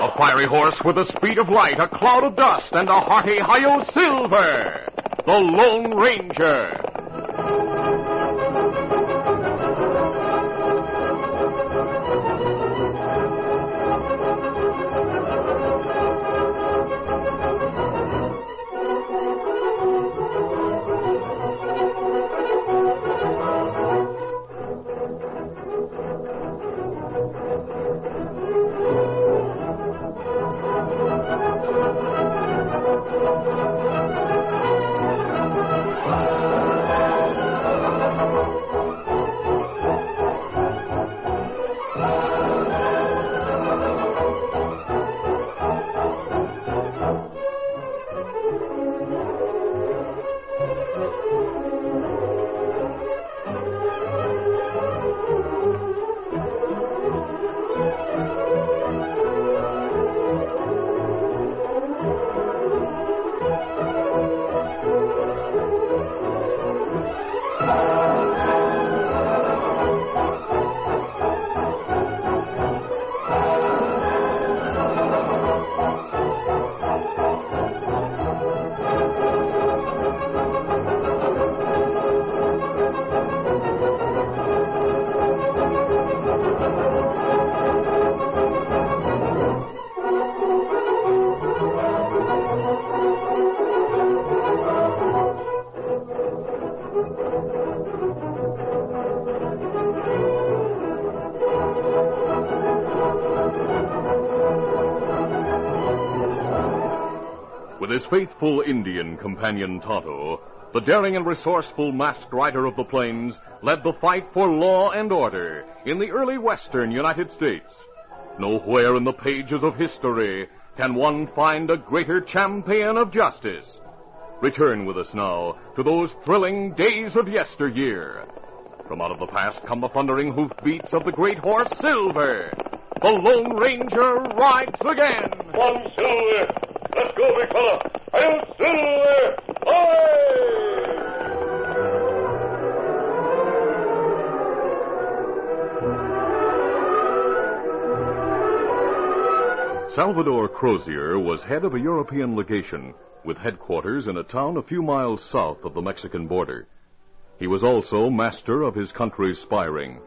A fiery horse with the speed of light, a cloud of dust, and a hearty hi-yo silver. The Lone Ranger. With his faithful Indian companion Tonto, the daring and resourceful masked rider of the plains led the fight for law and order in the early western United States. Nowhere in the pages of history can one find a greater champion of justice. Return with us now to those thrilling days of yesteryear. From out of the past come the thundering hoofbeats of the great horse Silver. The Lone Ranger rides again. One Silver! Let's go, big fella! I'll Silver! Away! Salvador Crozier was head of a European legation with headquarters in a town a few miles south of the Mexican border. He was also master of his country's spy ring.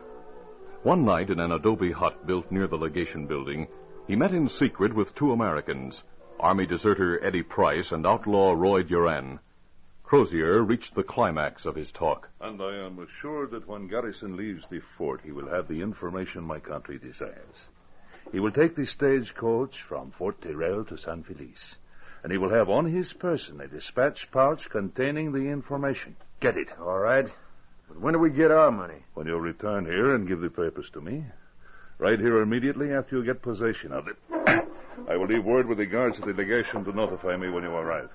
One night in an adobe hut built near the legation building, he met in secret with two Americans, Army deserter Eddie Price and outlaw Roy Duran. Crozier reached the climax of his talk. And I am assured that when Garrison leaves the fort, he will have the information my country desires. He will take the stagecoach from Fort Tyrell to San Feliz, and he will have on his person a dispatch pouch containing the information. Get it. All right. But when do we get our money? When you return here and give the papers to me. Right here immediately after you get possession of it. I will leave word with the guards at the legation to notify me when you arrive.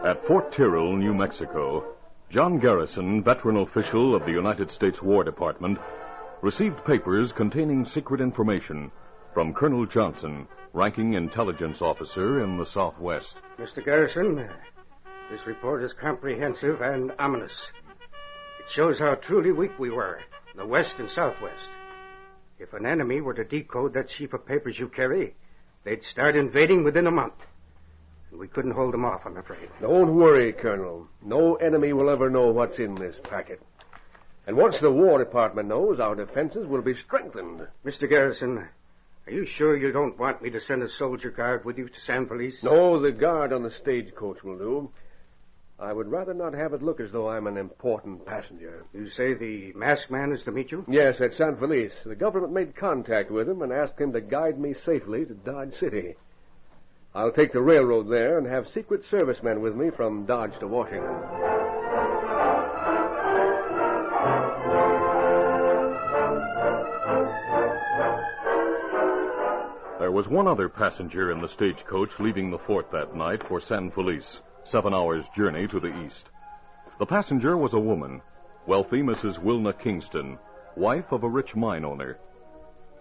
At Fort Tyrrell, New Mexico, John Garrison, veteran official of the United States War Department, received papers containing secret information from Colonel Johnson, ranking intelligence officer in the Southwest. Mr. Garrison, this report is comprehensive and ominous. It shows how truly weak we were, the West and Southwest. If an enemy were to decode that sheaf of papers you carry, they'd start invading within a month. And we couldn't hold them off, I'm afraid. Don't worry, Colonel. No enemy will ever know what's in this packet. And once the War Department knows, our defenses will be strengthened. Mr. Garrison, are you sure you don't want me to send a soldier guard with you to San Feliz? No, the guard on the stagecoach will do. I would rather not have it look as though I'm an important passenger. You say the masked man is to meet you? Yes, at San Feliz. The government made contact with him and asked him to guide me safely to Dodge City. I'll take the railroad there and have Secret Service men with me from Dodge to Washington. There was one other passenger in the stagecoach leaving the fort that night for San Feliz, 7 hours' journey to the east. The passenger was a woman, wealthy Mrs. Wilna Kingston, wife of a rich mine owner.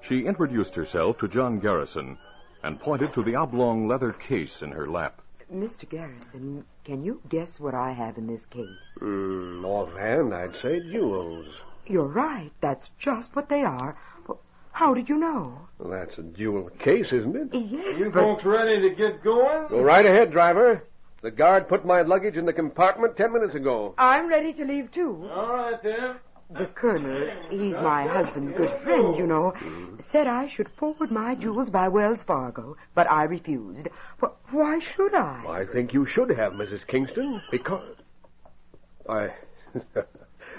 She introduced herself to John Garrison and pointed to the oblong leather case in her lap. Mr. Garrison, can you guess what I have in this case? Offhand, I'd say jewels. You're right. That's just what they are. Well, how did you know? Well, that's a jewel case, isn't it? Yes, You but... folks ready to get going? Go right ahead, driver. The guard put my luggage in the compartment 10 minutes ago. I'm ready to leave, too. All right, then. The colonel, he's my husband's good friend, you know, said I should forward my jewels by Wells Fargo, but I refused. Well, why should I? I think you should have, Mrs. Kingston, because...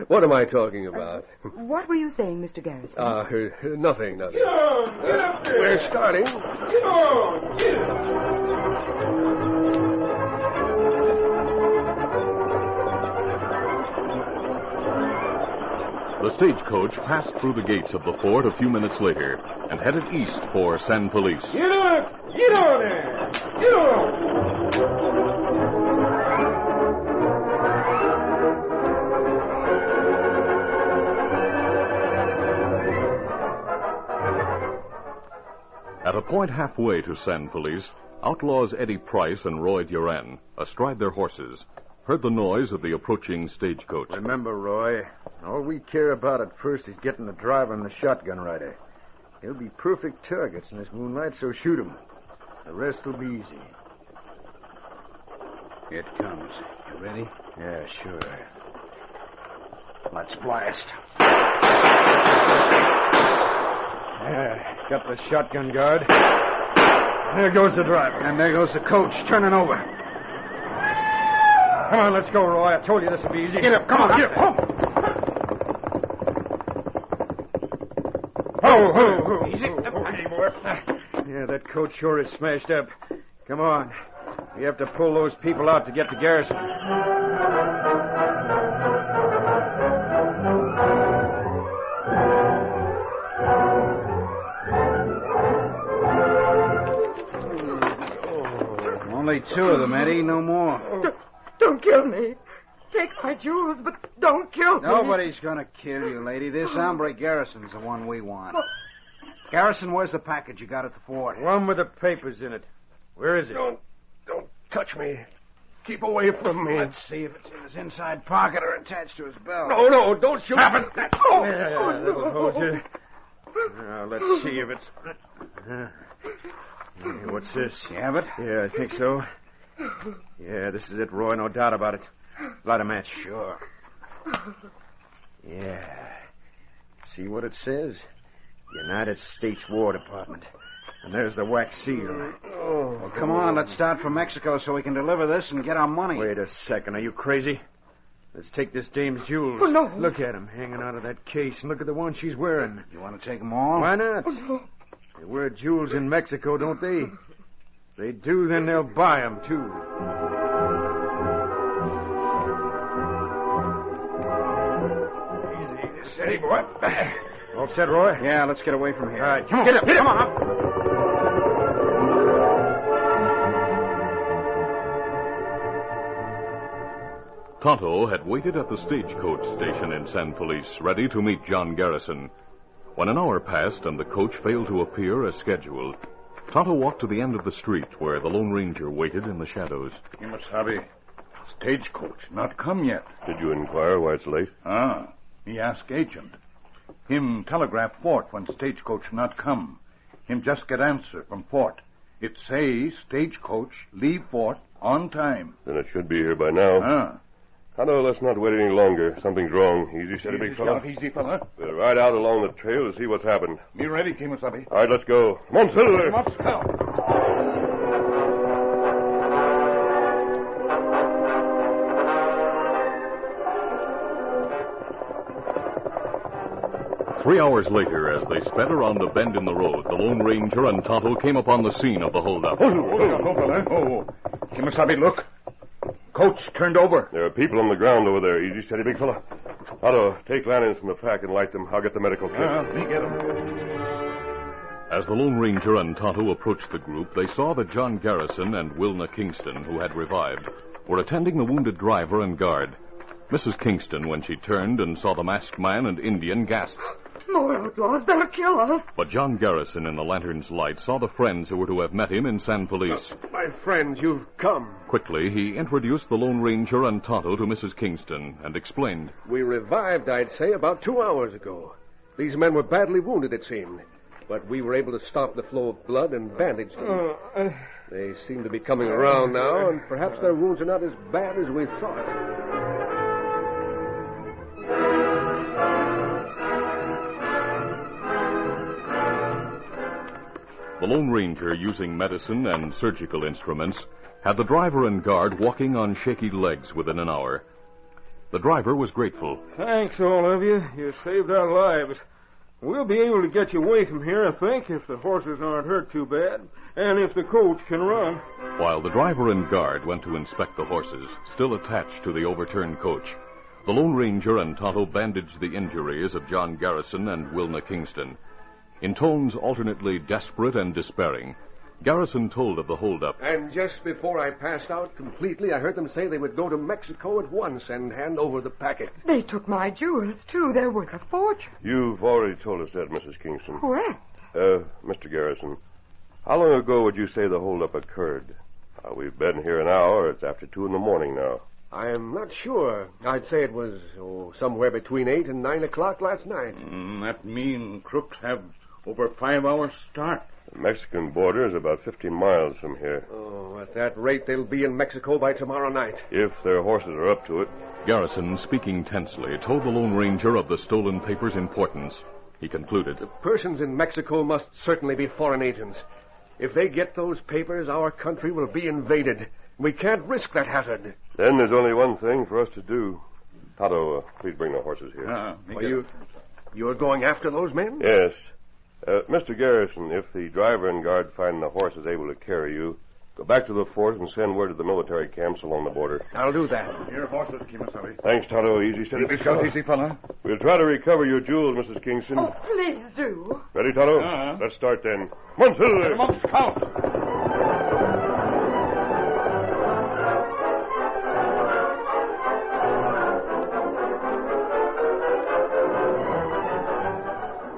What am I talking about? What were you saying, Mr. Garrison? Nothing. Get on! Get up there! We're starting. Get on! Get up! The stagecoach passed through the gates of the fort a few minutes later and headed east for San Felice. Get up! Get on there! Get on! At a point halfway to San Felice, outlaws Eddie Price and Roy Duran, astride their horses, heard the noise of the approaching stagecoach. Remember, Roy, all we care about at first is getting the driver and the shotgun rider. They'll be perfect targets in this moonlight, so shoot 'em. The rest will be easy. Here it comes. You ready? Yeah, sure. Let's blast. Yeah, got the shotgun guard. There goes the driver. And there goes the coach, turning over. Come on, let's go, Roy. I told you this would be easy. Get up, come on, Get up. up. Oh. Easy. Easy, boy. Yeah, that coach sure is smashed up. Come on. We have to pull those people out to get to Garrison. Only two of them, Eddie, no more. Don't kill me. Take my jewels, but don't kill me. Nobody's going to kill you, lady. This hombre Garrison's the one we want. Garrison, where's the package you got at the fort? One with the papers in it. Where is it? Don't touch me. Keep away from me. Let's see if it's in his inside pocket or attached to his belt. No, don't shoot. Stop it. Yeah, that'll hold you. Now, let's see if it's... What's this? You have it? Yeah, I think so. Yeah, this is it, Roy. No doubt about it. Light a match. Sure. Yeah. See what it says? United States War Department. And there's the wax seal. Well, come on, let's start from Mexico so we can deliver this and get our money. Wait a second. Are you crazy? Let's take this dame's jewels. Oh, no. Look at them hanging out of that case, and look at the one she's wearing. You want to take them all? Why not? Oh, no. They wear jewels in Mexico, don't they? If they do, then they'll buy them, too. Easy. Steady, boy. All set, Roy? Yeah, let's get away from here. All right, come on. Get up. Come on up. Tonto had waited at the stagecoach station in San Felice, ready to meet John Garrison. When an hour passed and the coach failed to appear as scheduled, Tonto walked to the end of the street where the Lone Ranger waited in the shadows. Kimasabi, stagecoach not come yet. Did you inquire why it's late? Me ask agent. Him telegraph fort when stagecoach not come. Him just get answer from fort. It say stagecoach leave fort on time. Then it should be here by now. Tonto, let's not wait any longer. Something's wrong. Easy, steady, big fella. Easy, fella. We'll ride out along the trail to see what's happened. Me ready, Kimasabi. All right, let's go. Come on, Silver. Come up, now. 3 hours later, as they sped around a bend in the road, the Lone Ranger and Tonto came upon the scene of the holdup. Kimasabi, look. Coach turned over. There are people on the ground over there. Easy, steady, big fella. Tonto, take lanterns from the pack and light them. I'll get the medical kit. Me get him. As the Lone Ranger and Tonto approached the group, they saw that John Garrison and Wilna Kingston, who had revived, were attending the wounded driver and guard. Mrs. Kingston, when she turned and saw the masked man and Indian, gasped. More outlaws. They'll kill us. But John Garrison in the lantern's light saw the friends who were to have met him in San Felice. My friends, you've come. Quickly, he introduced the Lone Ranger and Tonto to Mrs. Kingston and explained. We revived, I'd say, about 2 hours ago. These men were badly wounded, it seemed. But we were able to stop the flow of blood and bandage them. They seem to be coming around now, and perhaps their wounds are not as bad as we thought. The Lone Ranger, using medicine and surgical instruments, had the driver and guard walking on shaky legs within an hour. The driver was grateful. Thanks, all of you. You saved our lives. We'll be able to get you away from here, I think, if the horses aren't hurt too bad, and if the coach can run. While the driver and guard went to inspect the horses, still attached to the overturned coach, the Lone Ranger and Tonto bandaged the injuries of John Garrison and Wilna Kingston. In tones alternately desperate and despairing, Garrison told of the holdup. And just before I passed out completely, I heard them say they would go to Mexico at once and hand over the packet. They took my jewels, too. They're worth a fortune. You've already told us that, Mrs. Kingston. What? Mr. Garrison, how long ago would you say the holdup occurred? We've been here an hour. It's after 2 a.m. now. I'm not sure. I'd say it was somewhere between 8 and 9 o'clock last night. That mean crooks have over 5 hours start. The Mexican border is about 15 miles from here. Oh, at that rate, they'll be in Mexico by tomorrow night. If their horses are up to it. Garrison, speaking tensely, told the Lone Ranger of the stolen papers' importance. He concluded. The persons in Mexico must certainly be foreign agents. If they get those papers, our country will be invaded. We can't risk that hazard. Then there's only one thing for us to do. Tonto, please bring the horses here. You're going after those men? Yes. Mr. Garrison, if the driver and guard find the horse is able to carry you, go back to the fort and send word to the military camps along the border. I'll do that. Here, horses, Kimasabi. Thanks, Tonto. Easy, steady. Easy, fella. We'll try to recover your jewels, Mrs. Kingston. Oh, please do. Ready, Tonto? Let's start then. Come on, Silver. Come on, Scout.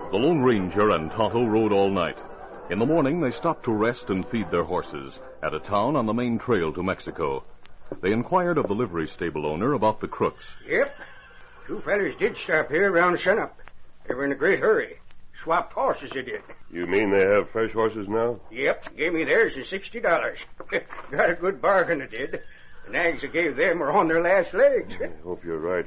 The Lone Ranger and Tonto rode all night. In the morning, they stopped to rest and feed their horses at a town on the main trail to Mexico. They inquired of the livery stable owner about the crooks. Yep. 2 fellers did stop here around sunup. They were in a great hurry. Swapped horses, they did. You mean they have fresh horses now? Yep. Gave me theirs for $60. Got a good bargain, they did. The nags I gave them were on their last legs. I hope you're right.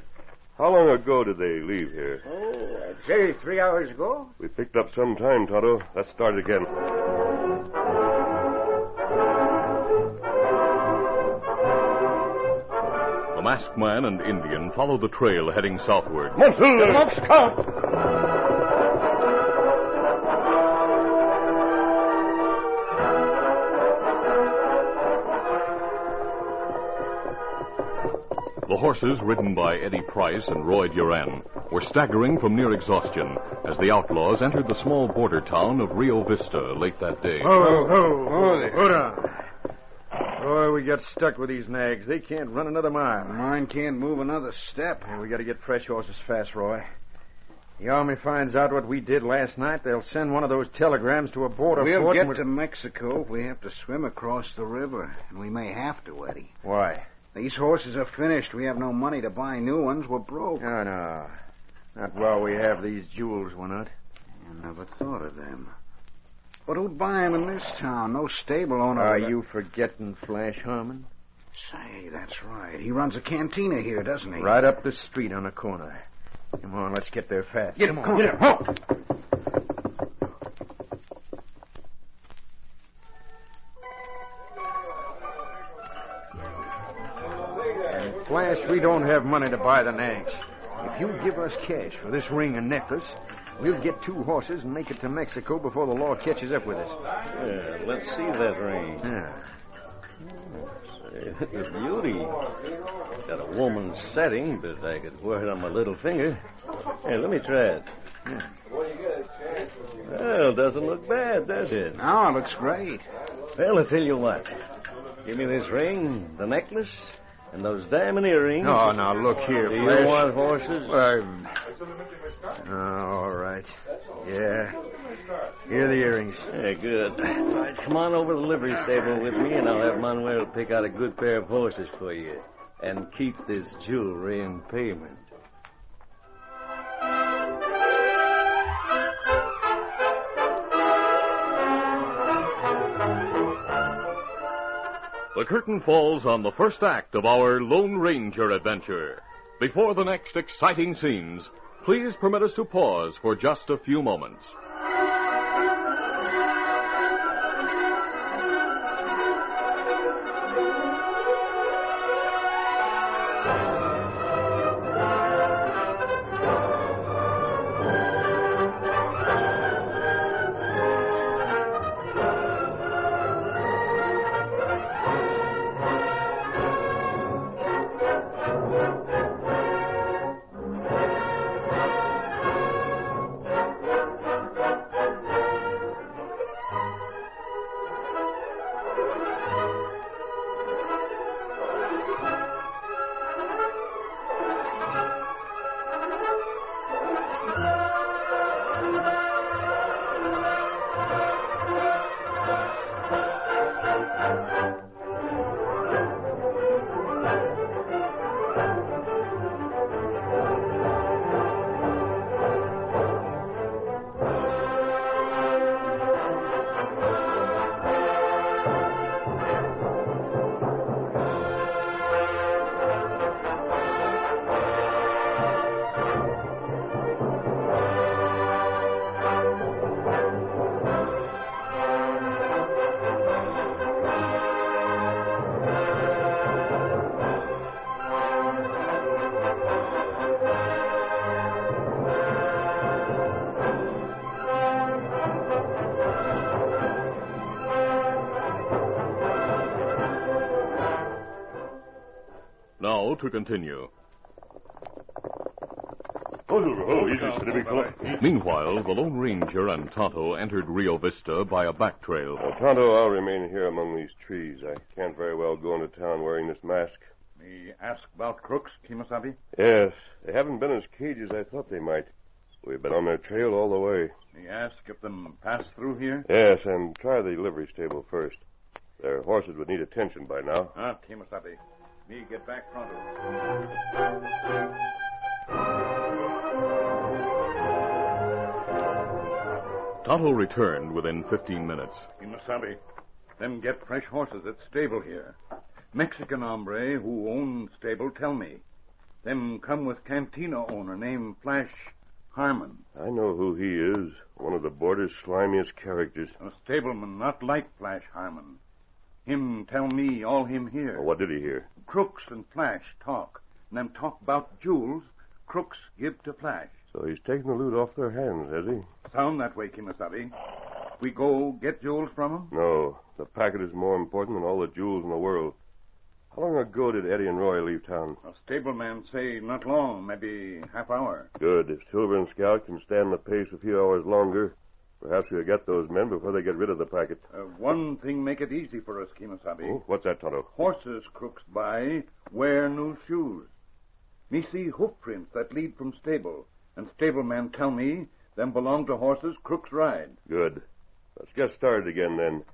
How long ago did they leave here? Oh, I'd say 3 hours ago. We picked up some time, Tonto. Let's start again. The masked man and Indian followed the trail heading southward. Come on, Scout. The horses, ridden by Eddie Price and Roy Duran, were staggering from near exhaustion as the outlaws entered the small border town of Rio Vista late that day. Hold on. Boy, we got stuck with these nags. They can't run another mile. Mine can't move another step. We got to get fresh horses fast, Roy. The Army finds out what we did last night, they'll send one of those telegrams to a border We'll fort. get to Mexico if we have to swim across the river. And we may have to, Eddie. Why? These horses are finished. We have no money to buy new ones. We're broke. No. Not while we have these jewels, we're not. I never thought of them. But who'd buy them in this town? No stable owner. Are you forgetting Flash Harmon? Say, that's right. He runs a cantina here, doesn't he? Right up the street on the corner. Come on, let's get there fast. Get him, get him. Ho! Flash, we don't have money to buy the nags. If you give us cash for this ring and necklace, we'll get 2 horses and make it to Mexico before the law catches up with us. Yeah, let's see that ring. Yeah. It's a beauty. It's got a woman's setting, but I could wear it on my little finger. Here, let me try it. Yeah. Well, doesn't look bad, does it? No, it looks great. Well, I'll tell you what. Give me this ring, the necklace, And those diamond earrings. Oh, now look here, Do Flash. you want horses? All right. Yeah. Here are the earrings. Yeah, good. All right, come on over to the livery stable with me, and I'll have Manuel pick out a good pair of horses for you. And keep this jewelry in payment. The curtain falls on the first act of our Lone Ranger adventure. Before the next exciting scenes, please permit us to pause for just a few moments. Now to continue. Easy, steady, big fella. Meanwhile, the Lone Ranger and Tonto entered Rio Vista by a back trail. Tonto, I'll remain here among these trees. I can't very well go into town wearing this mask. Me ask about crooks, Kimasabi? Yes, they haven't been as cagey as I thought they might. We've been on their trail all the way. Me ask if them pass through here? Yes, and try the livery stable first. Their horses would need attention by now. Ah, Kimasabi. Me get back pronto. Tonto returned within 15 minutes. Kimasabi, them get fresh horses at stable here. Mexican hombre who owns stable tell me. Them come with cantina owner named Flash Harmon. I know who he is. One of the border's slimiest characters. A stableman not like Flash Harmon. Him tell me all him hear. Well, what did he hear? Crooks and Flash talk. And them talk about jewels Crooks give to Flash. So he's taken the loot off their hands, has he? Sound that way, Kimasabi. We go get jewels from him? No. The packet is more important than all the jewels in the world. How long ago did Eddie and Roy leave town? A stableman say not long, maybe half hour. Good. If Silver and Scout can stand the pace a few hours longer, perhaps we'll get those men before they get rid of the packet. One thing make it easy for us, Kimasabi. Oh, what's that, Tonto? Horses crooks buy wear new shoes. Me see hoof prints that lead from stable, and stableman tell me them belong to horses crooks ride. Good. Let's get started again, then.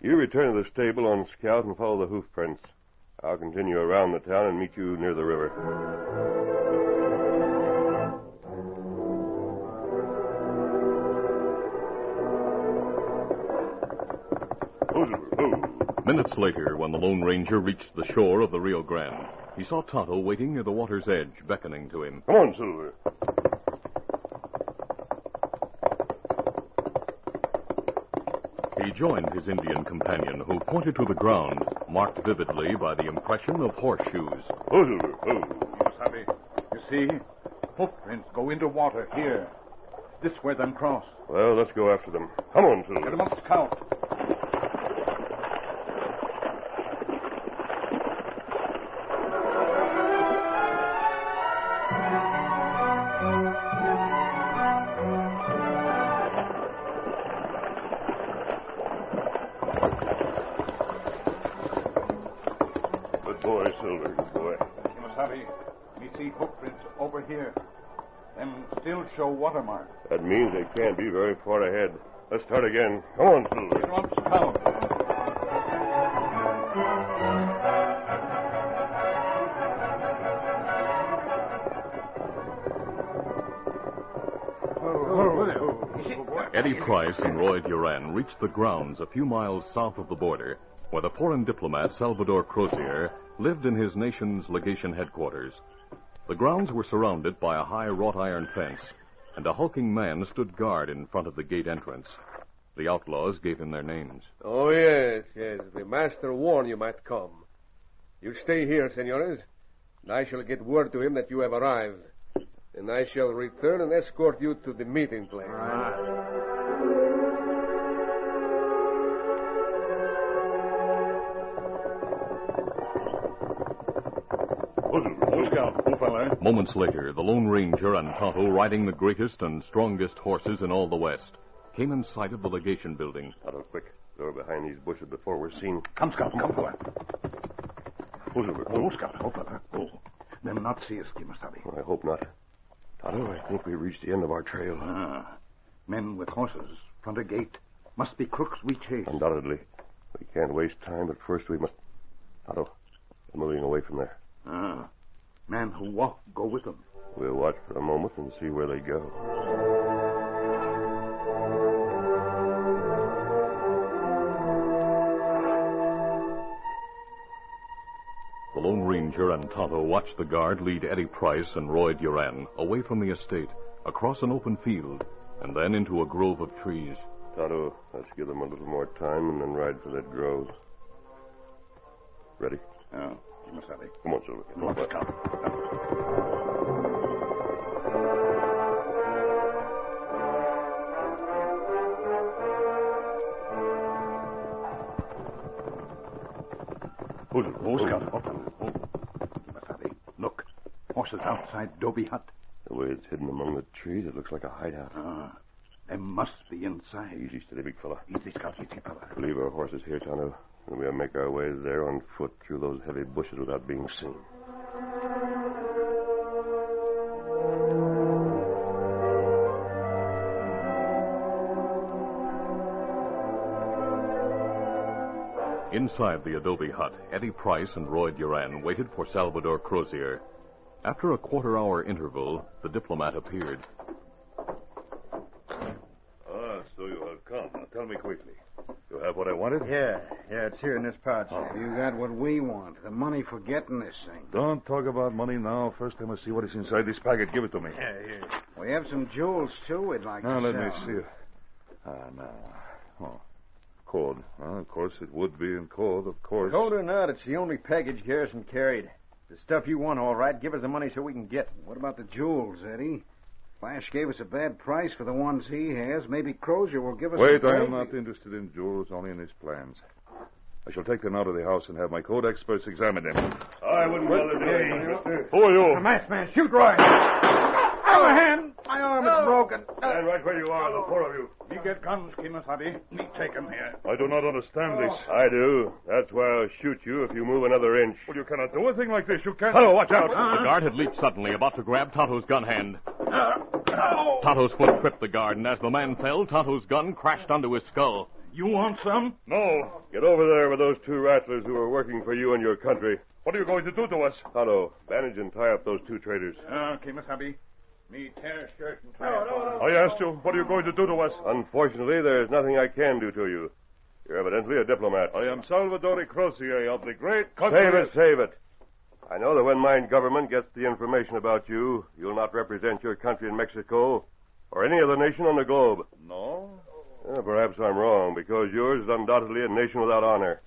You return to the stable on Scout and follow the hoof prints. I'll continue around the town and meet you near the river. Minutes later, when the Lone Ranger reached the shore of the Rio Grande, he saw Tonto waiting at the water's edge, beckoning to him. Come on, Silver. He joined his Indian companion, who pointed to the ground, marked vividly by the impression of horseshoes. Oh, Silver. Oh. Kimasabi, you see? Hoof prints go into water here. This where them cross. Well, let's go after them. Come on, Silver. Get 'em up, Scout. Good boy, Silver. Good boy. Kimasabi. Me see footprints over here. Them still show watermarks. That means they can't be very far ahead. Let's start again. Come on, Silver. Trumps count. Eddie Price and Roy Duran reached the grounds a few miles south of the border, where the foreign diplomat Salvador Crozier lived in his nation's legation headquarters. The grounds were surrounded by a high wrought iron fence, and a hulking man stood guard in front of the gate entrance. The outlaws gave him their names. Oh, yes. The master warned you might come. You stay here, senores, and I shall get word to him that you have arrived. And I shall return and escort you to the meeting place. Moments later, the Lone Ranger and Tonto, riding the greatest and strongest horses in all the West, came in sight of the legation building. Tonto, quick. Go behind these bushes before we're seen. Come, Scout, come, boy. Go, Scout, go, fella. Go. Them not see us, Kimasabi. Well, I hope not. Tonto, I think we reached the end of our trail. Men with horses, front a gate. Must be crooks we chase. Undoubtedly. We can't waste time, but first we must... Tonto, they're moving away from there. Men who walk go with them. We'll watch for a moment and see where they go. The Lone Ranger and Tonto watched the guard lead Eddie Price and Roy Duran away from the estate, across an open field, and then into a grove of trees. Tonto, let's give them a little more time and then ride for that grove. Ready? Kimasabi. Come on, Silver. Come on, Scout. Go, Scout. Kimasabi, look. Horses outside Dobie hut. The way it's hidden among the trees, it looks like a hideout. They must be inside. Easy, steady, big fella. Easy, Scout, easy, fella. Leave our horses here, Tonto, and we'll make our way there on foot through those heavy bushes without being seen. Inside the adobe hut, Eddie Price and Roy Duran waited for Salvador Crozier. After a quarter-hour interval, the diplomat appeared. So you have come. Now, tell me quickly. You have what I wanted? Yeah, it's here in this pouch. You got what we want, the money for getting this thing. Don't talk about money now. First, I must see what is inside this packet. Give it to me. Yeah, here. We have some jewels, too, we'd like Now, to let sell. me see it. Now. Oh, code. Of course, it would be in code, of course. Told or not, it's the only package Garrison carried. The stuff you want, all right. Give us the money so we can get it. What about the jewels, Eddie? Flash gave us a bad price for the ones he has. Maybe Crozier will give us... Wait, I am not interested in jewels, only in his plans. I shall take them out of the house and have my code experts examine them. I wouldn't bother doing it, mister. Who are you? The masked man, shoot Roy. My hand. My arm is broken. Stand right where you are, the four of you. Me get guns, Kimasabi. Me take 'em here. I do not understand this. I do. That's why I'll shoot you if you move another inch. Well, you cannot do a thing like this. You can't... Tonto, watch out! The guard had leaped suddenly, about to grab Tonto's gun hand. Tonto's foot tripped the guard, and as the man fell, Tonto's gun crashed onto his skull. You want some? No. Get over there with those two rattlers who are working for you and your country. What are you going to do to us? Tonto, bandage and tie up those two traitors. Kimasabi. Me tear shirt and tie I asked you, what are you going to do to us? Unfortunately, there's nothing I can do to you. You're evidently a diplomat. I am Salvador Crozier of the great country... Save it. I know that when my government gets the information about you, you'll not represent your country in Mexico or any other nation on the globe. No? Perhaps I'm wrong, because yours is undoubtedly a nation without honor.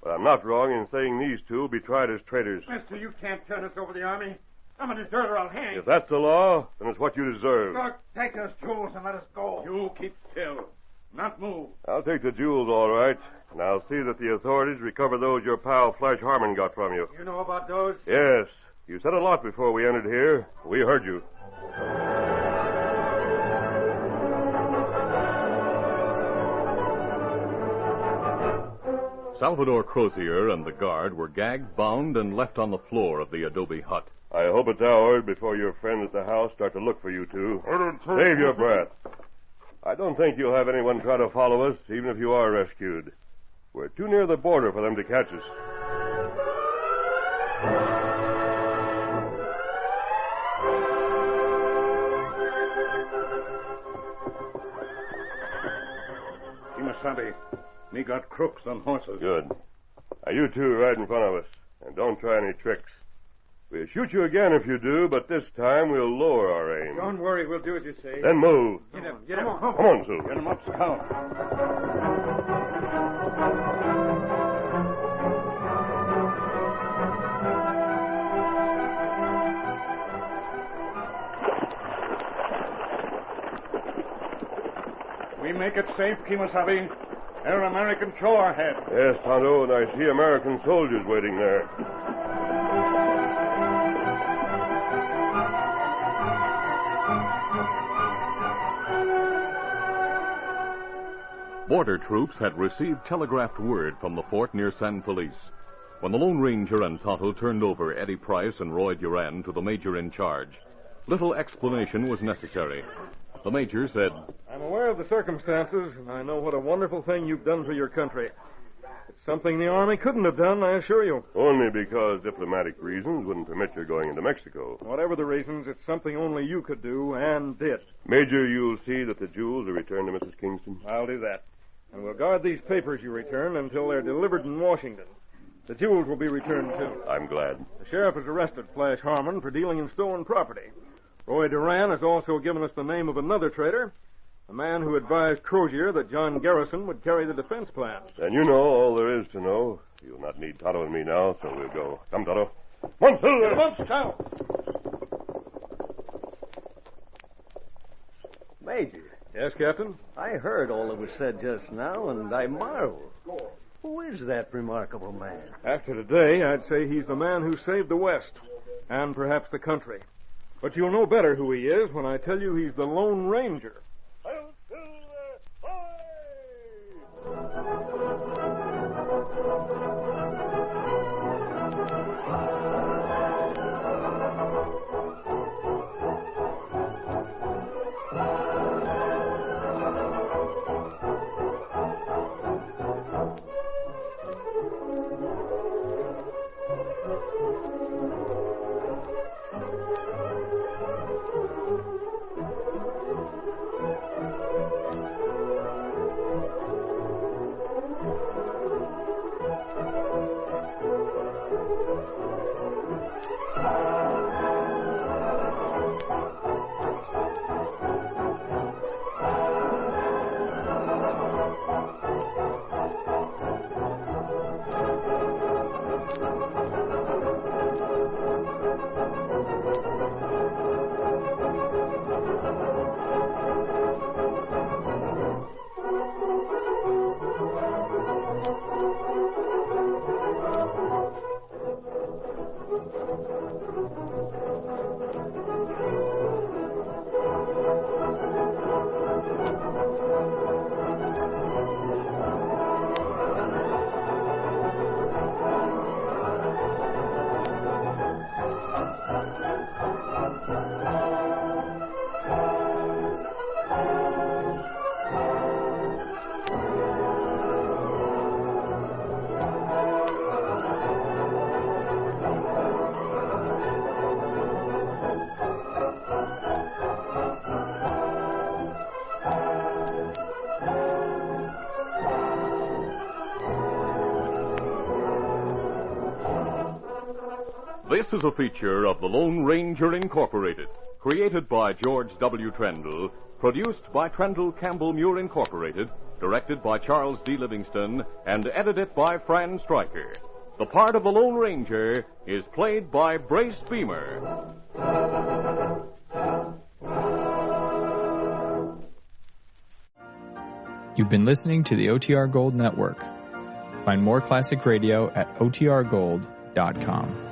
But I'm not wrong in saying these two will be tried as traitors. Mister, you can't turn us over the army. I'm a deserter. I'll hang. If that's the law, then it's what you deserve. Look, take those jewels and let us go. You keep still. Not move. I'll take the jewels, all right, and I'll see that the authorities recover those your pal Flash Harmon got from you. You know about those? Yes. You said a lot before we entered here. We heard you. Salvador Crozier and the guard were gagged, bound, and left on the floor of the adobe hut. I hope it's hours before your friends at the house start to look for you two. Save your breath. I don't think you'll have anyone try to follow us, even if you are rescued. We're too near the border for them to catch us. Kimasabi, me got crooks on horses. Good. Now, you two ride in front of us, and don't try any tricks. We'll shoot you again if you do, but this time we'll lower our aim. Don't worry, we'll do as you say. Then move. Get him. Come on, Sue. Get him up, Scout. We make it safe, Kimasabi. They're American shore ahead. Yes, Tonto, and I see American soldiers waiting there. Border troops had received telegraphed word from the fort near San Felice. When the Lone Ranger and Tonto turned over Eddie Price and Roy Duran to the major in charge, little explanation was necessary. The major said, I'm aware of the circumstances, and I know what a wonderful thing you've done for your country. It's something the Army couldn't have done, I assure you. Only because diplomatic reasons wouldn't permit your going into Mexico. Whatever the reasons, it's something only you could do, and did. Major, you'll see that the jewels are returned to Mrs. Kingston. I'll do that. And we'll guard these papers you return until they're delivered in Washington. The jewels will be returned, too. I'm glad. The sheriff has arrested Flash Harmon for dealing in stolen property. Roy Duran has also given us the name of another traitor, a man who advised Crozier that John Garrison would carry the defense plans. And you know all there is to know. You'll not need Tonto and me now, so we'll go. Come, Tonto. One, two, Come on, Scout. Major. Yes, Captain? I heard all that was said just now, and I marvel. Who is that remarkable man? After today, I'd say he's the man who saved the West, and perhaps the country. But you'll know better who he is when I tell you he's the Lone Ranger. This is a feature of the Lone Ranger Incorporated, created by George W. Trendle, produced by Trendle Campbell Muir Incorporated, directed by Charles D. Livingston, and edited by Fran Stryker. The part of the Lone Ranger is played by Brace Beamer. You've been listening to the OTR Gold Network. Find more classic radio at otrgold.com.